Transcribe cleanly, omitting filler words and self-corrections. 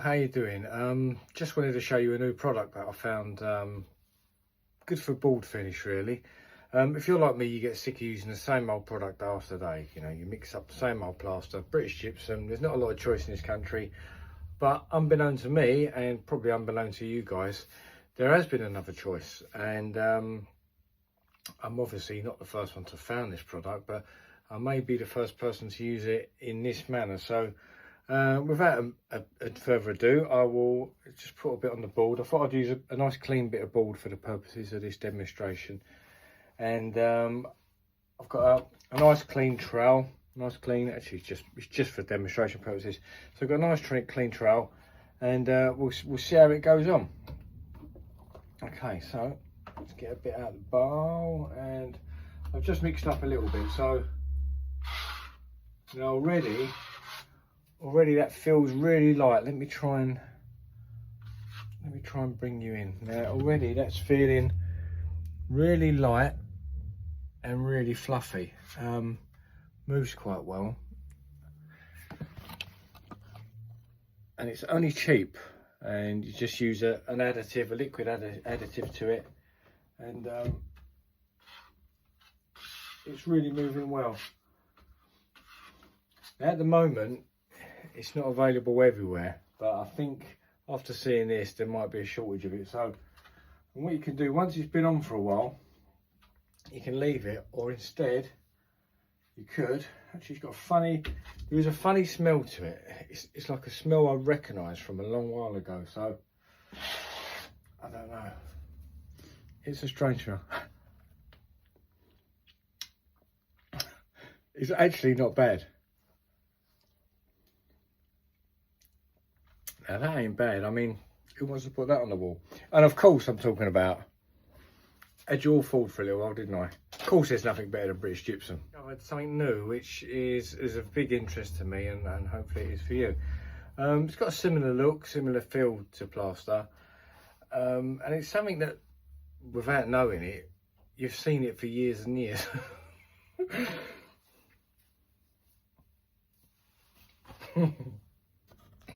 how you doing? Just wanted to show you a new product that I found, good for board finish really. If you're like me, you get sick of using the same old product day after day. You know, you mix up the same old plaster, British gypsum. There's not a lot of choice in this country, but unbeknown to me, and probably unbeknown to you guys, there has been another choice. And I'm obviously not the first one to found this product, but I may be the first person to use it in this manner. So without further ado, I will just put a bit on the board. I thought I'd use a nice clean bit of board for the purposes of this demonstration. And I've got a nice clean trowel, actually it's just for demonstration purposes. So I've got a nice clean trowel, and we'll see how it goes on. Okay, so let's get a bit out of the bowl, and I've just mixed up a little bit. So you know, already that feels really light. Let me try and bring you in. Now already that's feeling really light and really fluffy. Moves quite well, and it's only cheap, and you just use an additive, a liquid additive to it, and it's really moving well. Now, at the moment it's not available everywhere, but I think after seeing this there might be a shortage of it. So what you can do, once it's been on for a while, you can leave it, or instead you could actually, it's got there is a funny smell to it. It's like a smell I recognise from a long while ago. So I don't know, it's a strange smell. It's actually not bad. Now that ain't bad. I mean, who wants to put that on the wall? And of course I'm talking about, had you all fooled for a little while, didn't I? Of course there's nothing better than British gypsum. I've had something new which is of big interest to me, and hopefully it is for you. It's got a similar look, similar feel to plaster, and it's something that, without knowing it, you've seen it for years and years.